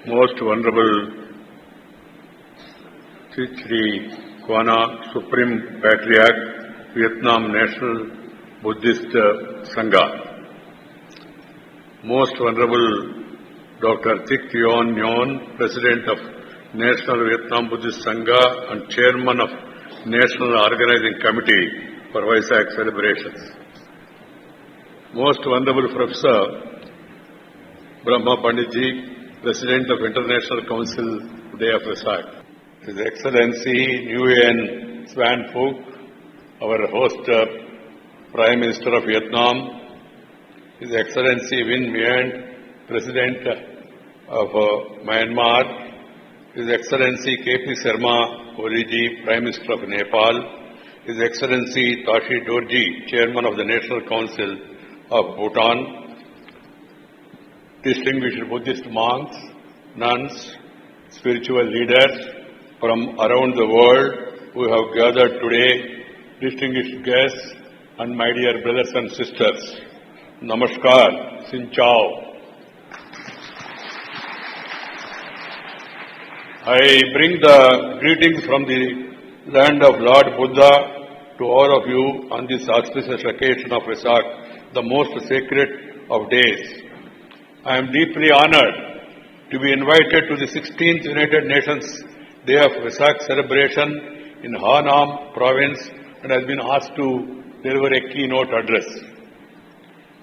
Most Venerable Sri Kwana Supreme Patriarch, Vietnam National Buddhist Sangha, Most Venerable Dr. Thich Yon Nyon, President of National Vietnam Buddhist Sangha and Chairman of National Organizing Committee for Vesak celebrations, Most Venerable Professor Brahma Panditji, President of International Council Day of Vesak, His Excellency Nguyen Xuan Phuc, our host Prime Minister of Vietnam, His Excellency Win Myint, President of Myanmar, His Excellency K.P. Sharma Oliji, Prime Minister of Nepal, His Excellency Tashi Dorji, Chairman of the National Council of Bhutan, distinguished Buddhist monks, nuns, spiritual leaders from around the world who have gathered today, distinguished guests, and my dear brothers and sisters, Namaskar, Xin Chao. I bring the greetings from the land of Lord Buddha to all of you on this auspicious occasion of Vesak, the most sacred of days. I am deeply honored to be invited to the 16th United Nations Day of Vesak celebration in Ha Nam province and has been asked to deliver a keynote address.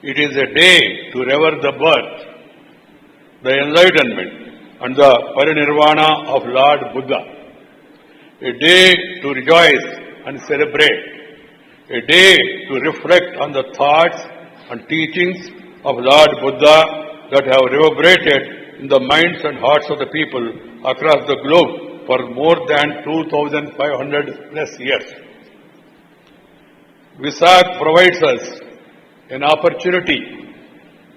It is a day to revere the birth, the enlightenment and the parinirvana of Lord Buddha, a day to rejoice and celebrate, a day to reflect on the thoughts and teachings of Lord Buddha that have reverberated in the minds and hearts of the people across the globe for more than 2,500 plus years. Vesak provides us an opportunity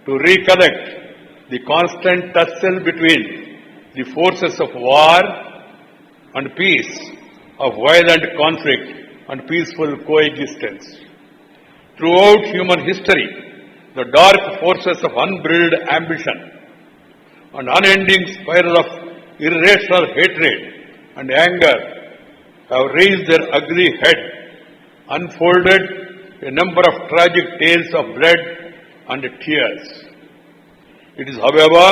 to recollect the constant tussle between the forces of war and peace, of violent conflict and peaceful coexistence. Throughout human history, the dark forces of unbridled ambition and unending spiral of irrational hatred and anger have raised their ugly head, unfolded a number of tragic tales of blood and tears. It is, however,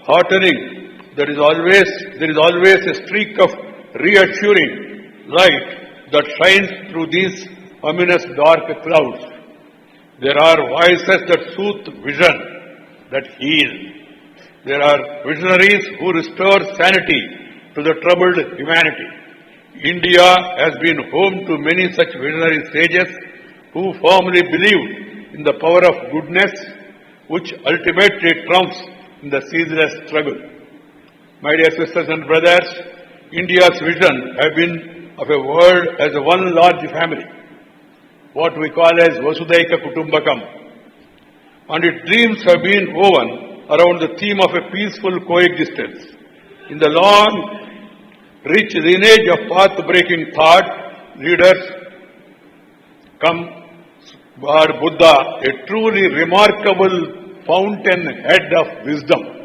heartening that there is always a streak of reassuring light that shines through these ominous dark clouds. There are voices that soothe vision, that heal. There are visionaries who restore sanity to the troubled humanity. India has been home to many such visionary sages who firmly believed in the power of goodness, which ultimately trumps in the ceaseless struggle. My dear sisters and brothers, India's vision has been of a world as a one large family, what we call as Vasudaika Kutumbakam, and its dreams have been woven around the theme of a peaceful coexistence. In the long, rich lineage of path-breaking thought leaders come Lord Buddha, a truly remarkable fountainhead of wisdom.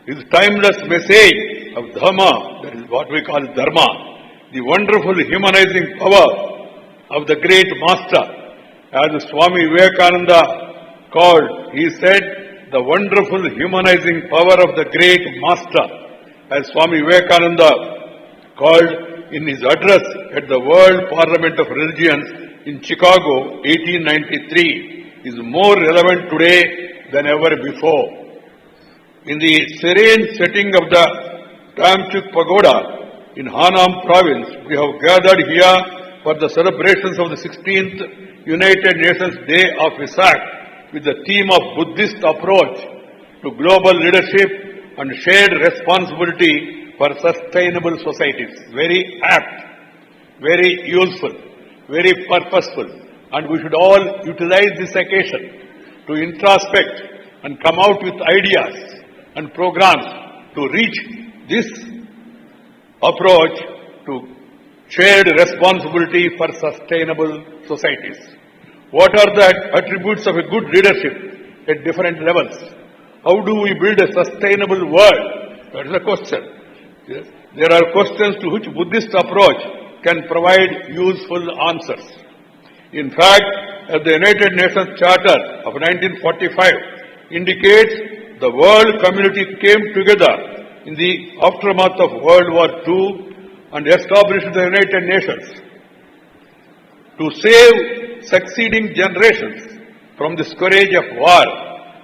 His timeless message of Dhamma, that is what we call Dharma, the wonderful humanizing power of the great master, as Swami Vivekananda called, he said, the wonderful humanizing power of the great master, as Swami Vivekananda called in his address at the World Parliament of Religions in Chicago, 1893, is more relevant today than ever before. In the serene setting of the Tam Chuc Pagoda in Ha Nam province, we have gathered here for the celebrations of the 16th United Nations Day of Vesak with the theme of Buddhist approach to global leadership and shared responsibility for sustainable societies. Very apt, very useful, very purposeful, and we should all utilize this occasion to introspect and come out with ideas and programs to reach this approach to shared responsibility for sustainable societies. What are the attributes of a good leadership at different levels? How do we build a sustainable world? That is the question. Yes. There are questions to which Buddhist approach can provide useful answers. In fact, as the United Nations Charter of 1945 indicates, the world community came together in the aftermath of World War II and established the United Nations to save succeeding generations from the scourge of war,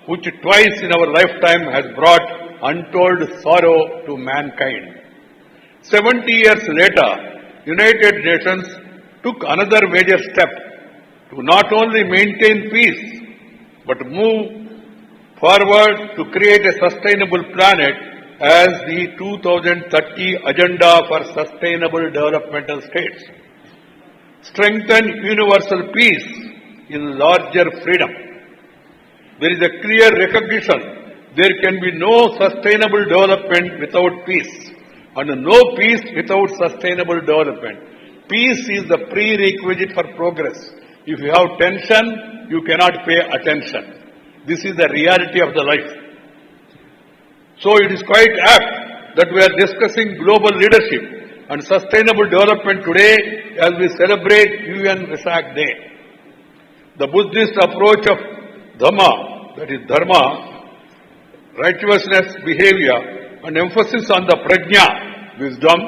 which twice in our lifetime has brought untold sorrow to mankind. 70 years later, United Nations took another major step to not only maintain peace, but move forward to create a sustainable planet as the 2030 Agenda for Sustainable Developmental States. Strengthen universal peace in larger freedom. There is a clear recognition there can be no sustainable development without peace, and no peace without sustainable development. Peace is the prerequisite for progress. If you have tension, you cannot pay attention. This is the reality of the life. So it is quite apt that we are discussing global leadership and sustainable development today as we celebrate UN Vesak Day. The Buddhist approach of Dhamma, that is Dharma, righteousness, behavior, and emphasis on the Prajna, wisdom,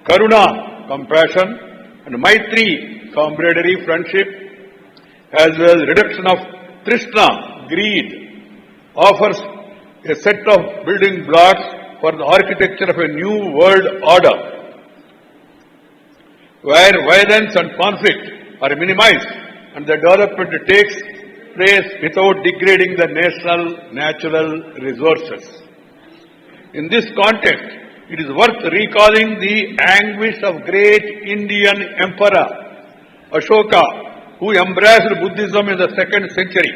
Karuna, compassion, and Maitri, camaraderie, friendship, as well as reduction of Trishna, greed, offers a set of building blocks for the architecture of a new world order, where violence and conflict are minimized and the development takes place without degrading the national natural resources. In this context, it is worth recalling the anguish of great Indian Emperor Ashoka, who embraced Buddhism in the 2nd century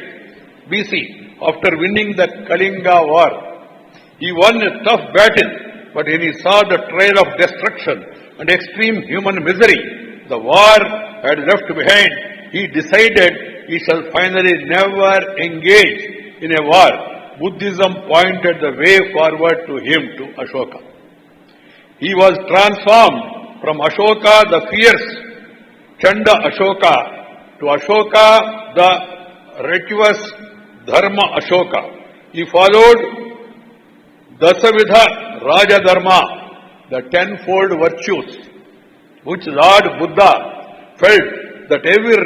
BC after winning the Kalinga War. He won a tough battle, but when he saw the trail of destruction and extreme human misery the war had left behind, he decided he shall finally never engage in a war. Buddhism pointed the way forward to him, to Ashoka. He was transformed from Ashoka, the fierce Chanda Ashoka, to Ashoka, the virtuous Dharma Ashoka. He followed Dasavidha Raja Dharma, the 10-fold virtues, which Lord Buddha felt that every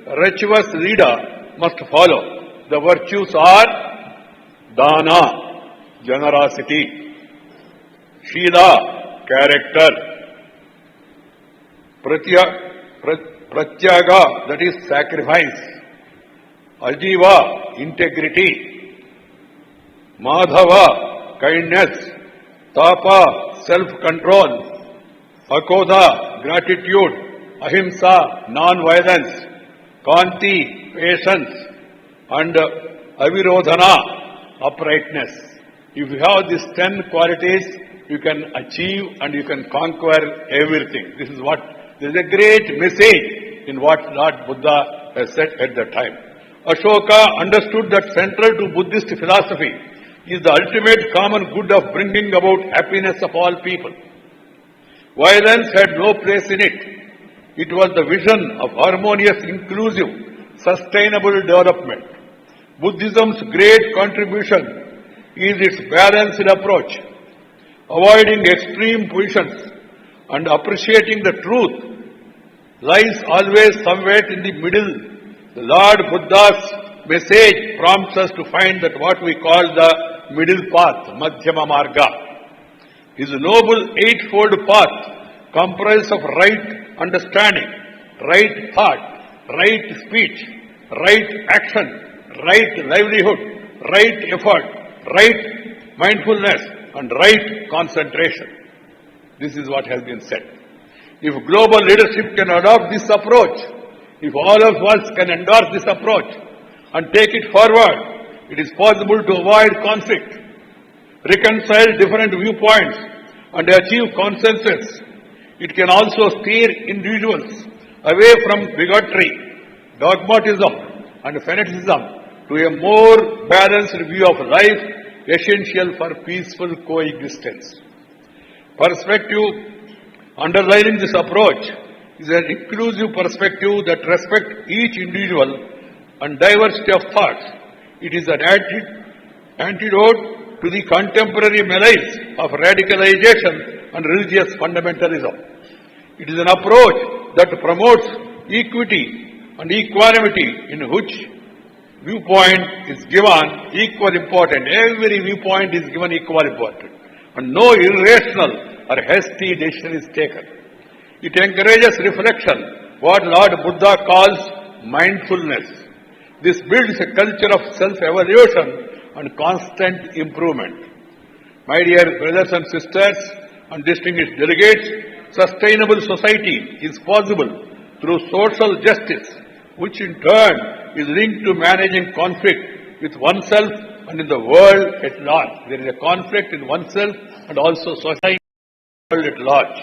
virtuous leader must follow. The virtues are Dana, generosity; Shila, character; Pratyaga, that is sacrifice; Ajiva, integrity; Madhava, kindness; Tapa, self-control; Pagoda, gratitude; Ahimsa, non-violence; Kanti, patience; and Avirodhana, uprightness. If you have these 10 qualities, you can achieve and you can conquer everything. This is a great message in what Lord Buddha has said at the time. Ashoka understood that central to Buddhist philosophy is the ultimate common good of bringing about happiness of all people. Violence had no place in it. It was the vision of harmonious, inclusive, sustainable development. Buddhism's great contribution is its balanced approach, avoiding extreme positions and appreciating the truth lies always somewhere in the middle. The Lord Buddha's message prompts us to find that what we call the middle path, Madhyama Marga. His noble eightfold path comprises of right understanding, right thought, right speech, right action, right livelihood, right effort, right mindfulness, and right concentration. This is what has been said. If global leadership can adopt this approach, if all of us can endorse this approach and take it forward, it is possible to avoid conflict, reconcile different viewpoints, and achieve consensus. It can also steer individuals away from bigotry, dogmatism, and fanaticism to a more balanced view of life essential for peaceful coexistence. Perspective underlining this approach is an inclusive perspective that respects each individual and diversity of thoughts. It is an antidote to the contemporary malaise of radicalization and religious fundamentalism. It is an approach that promotes equity and equanimity, in which viewpoint is given equal importance. Every viewpoint is given equal importance, and no irrational or hasty decision is taken. It encourages reflection, what Lord Buddha calls mindfulness. This builds a culture of self-evaluation and constant improvement. My dear brothers and sisters and distinguished delegates, sustainable society is possible through social justice, which in turn is linked to managing conflict with oneself and in the world at large. There is a conflict in oneself and also society at large.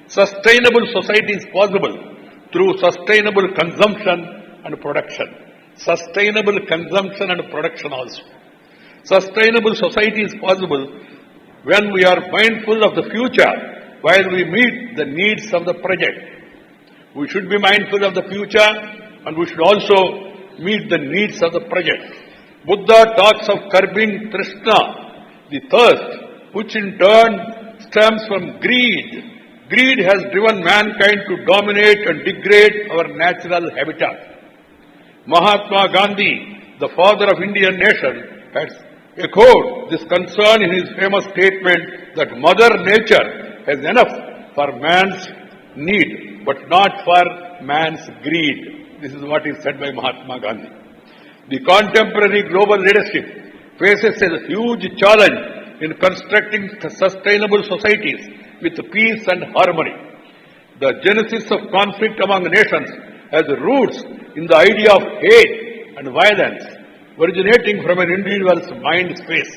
Sustainable society is possible through sustainable consumption and production. Sustainable consumption and production also. Sustainable society is possible when we are mindful of the future while we meet the needs of the present. We should be mindful of the future and we should also meet the needs of the present. Buddha talks of curbing trishna, the thirst, which in turn stems from greed. Greed has driven mankind to dominate and degrade our natural habitat. Mahatma Gandhi, the father of Indian nation, has echoed this concern in his famous statement that Mother Nature has enough for man's need, but not for man's greed. This is what is said by Mahatma Gandhi. The contemporary global leadership faces a huge challenge in constructing sustainable societies with peace and harmony. The genesis of conflict among nations has roots in the idea of hate and violence originating from an individual's mind space.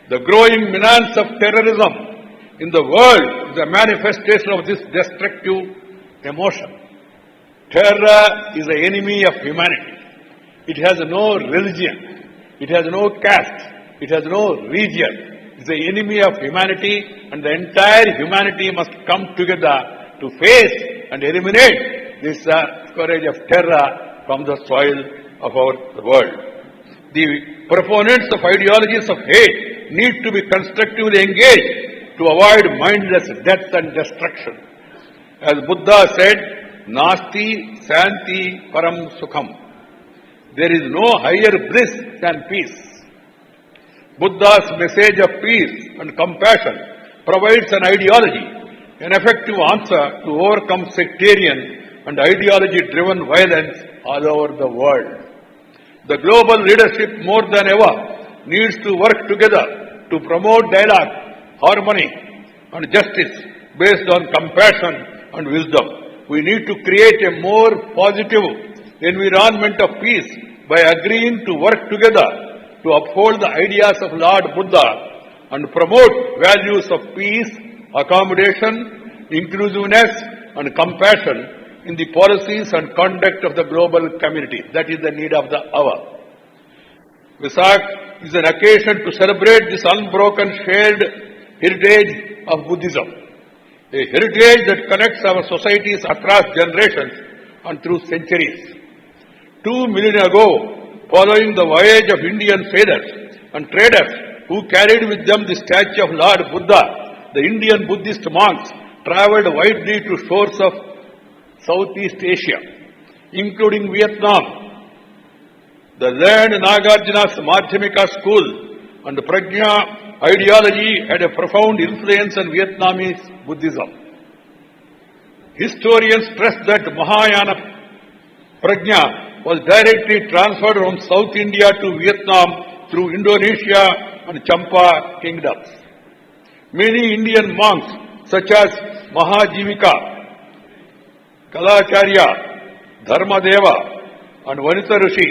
The growing menace of terrorism in the world is a manifestation of this destructive emotion. Terror is the enemy of humanity. It has no religion. It has no caste. It has no region. It is the enemy of humanity, and the entire humanity must come together to face and eliminate this scourge of terror from the soil of our world. The proponents of ideologies of hate need to be constructively engaged to avoid mindless death and destruction. As Buddha said, Nasti Santi Param Sukham. There is no higher bliss than peace. Buddha's message of peace and compassion provides an ideology, an effective answer to overcome sectarian and ideology-driven violence all over the world. The global leadership more than ever needs to work together to promote dialogue, harmony and justice based on compassion and wisdom. We need to create a more positive environment of peace by agreeing to work together to uphold the ideas of Lord Buddha and promote values of peace, accommodation, inclusiveness and compassion in the policies and conduct of the global community. That is the need of the hour. Vesak is an occasion to celebrate this unbroken shared heritage of Buddhism, a heritage that connects our societies across generations and through centuries. 2 million ago, following the voyage of Indian sailors and traders who carried with them the statue of Lord Buddha, the Indian Buddhist monks travelled widely to shores of Southeast Asia, including Vietnam. The learned Nagarjuna's Madhyamika school and Prajna ideology had a profound influence on Vietnamese Buddhism. Historians stress that Mahayana Prajna was directly transferred from South India to Vietnam through Indonesia and Champa kingdoms. Many Indian monks such as Mahajivika, Kalacharya, Dharmadeva and Vanita Rishi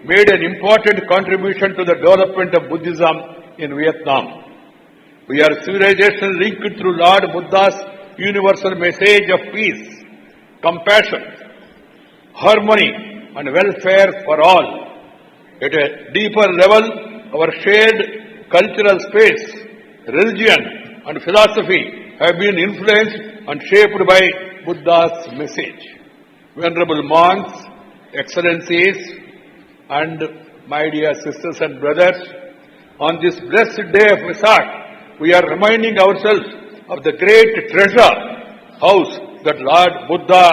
made an important contribution to the development of Buddhism in Vietnam. We are civilization linked through Lord Buddha's universal message of peace, compassion, harmony and welfare for all. At a deeper level, our shared cultural space, religion and philosophy have been influenced and shaped by Buddha's message. Venerable monks, excellencies, and my dear sisters and brothers, on this blessed day of Vesak, we are reminding ourselves of the great treasure house that Lord Buddha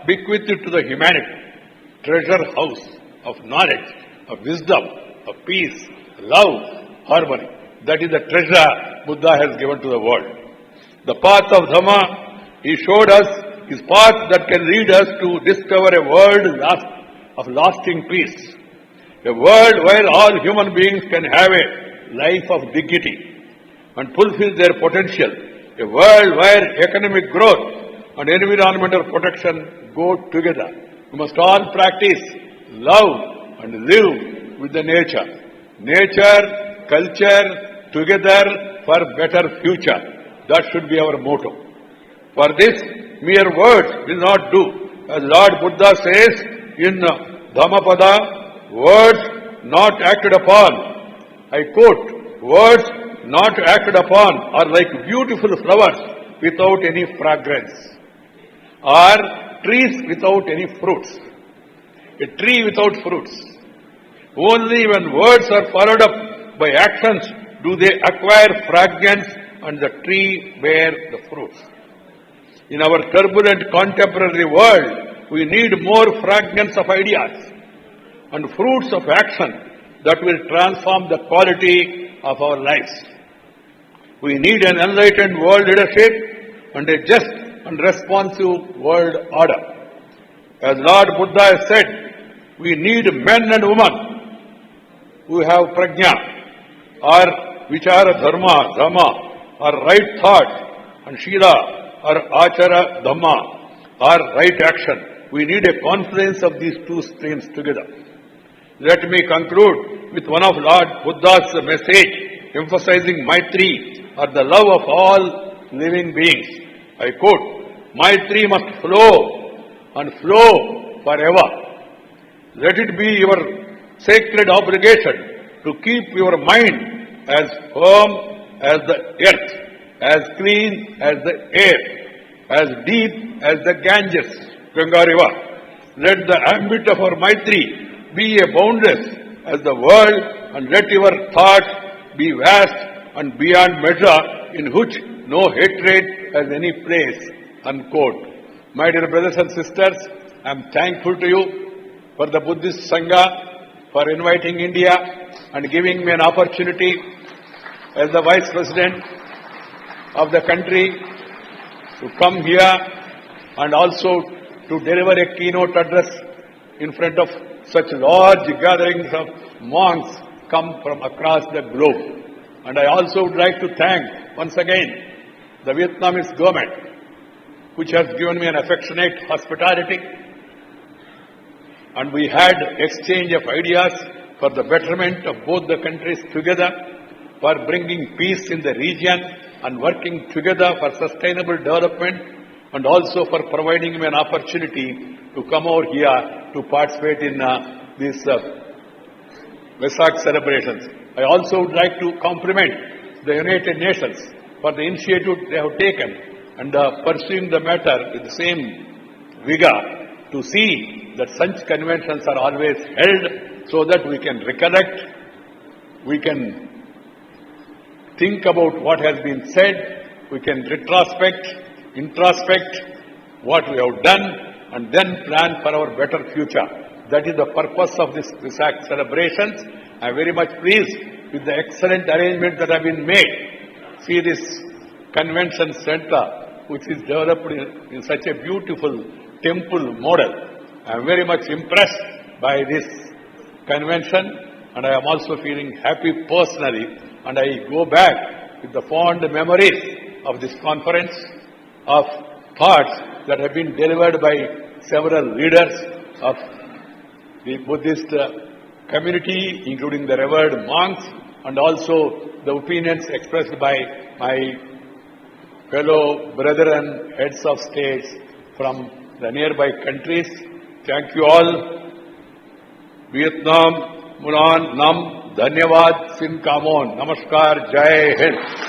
bequeathed to the humanity. Treasure house of knowledge, of wisdom, of peace, love, harmony. That is the treasure Buddha has given to the world. The path of Dhamma, he showed us his path that can lead us to discover a world of lasting peace. A world where all human beings can have a life of dignity and fulfill their potential. A world where economic growth and environmental protection go together. We must all practice love and live with the nature. Nature, culture, together for better future. That should be our motto. For this, mere words will not do. As Lord Buddha says in Dhammapada, words not acted upon. I quote, words not acted upon are like beautiful flowers without any fragrance, or trees without any fruits. A tree without fruits. Only when words are followed up by actions do they acquire fragrance and the tree bear the fruits. In our turbulent contemporary world, we need more fragrance of ideas and fruits of action that will transform the quality of our lives. We need an enlightened world leadership and a just and responsive world order. As Lord Buddha has said, we need men and women who have prajna, or vichara dhamma, or right thought, and shila, or achara dhamma, or right action. We need a confluence of these two streams together. Let me conclude with one of Lord Buddha's message, emphasizing Maitri, or the love of all living beings. I quote, Maitri must flow and flow forever. Let it be your sacred obligation to keep your mind as firm as the earth, as clean as the air, as deep as the Ganges, Ganga river. Let the ambit of our Maitri be a boundless as the world, and let your thoughts be vast and beyond measure, in which no hatred has any place. Unquote. My dear brothers and sisters, I am thankful to you for the Buddhist Sangha, for inviting India and giving me an opportunity as the Vice President of the country to come here and also to deliver a keynote address in front of such large gatherings of monks come from across the globe. And I also would like to thank once again the Vietnamese government, which has given me an affectionate hospitality, and we had exchange of ideas for the betterment of both the countries together, for bringing peace in the region and working together for sustainable development, and also for providing me an opportunity to come over here to participate in these Vesak celebrations. I also would like to compliment the United Nations for the initiative they have taken and pursuing the matter with the same vigor to see that such conventions are always held so that we can recollect, we can think about what has been said, we can introspect what we have done, and then plan for our better future. That is the purpose of this Vesak celebrations. I am very much pleased with the excellent arrangements that have been made. See this convention center, which is developed in such a beautiful temple model. I am very much impressed by this convention, and I am also feeling happy personally, and I go back with the fond memories of this conference, of thoughts that have been delivered by several leaders of the Buddhist community, including the revered monks, and also the opinions expressed by my fellow brethren, heads of states from the nearby countries. Thank you all. Vietnam, Mulan, Nam, Dhanyavad Sin Kamon. Namaskar. Jai Hind.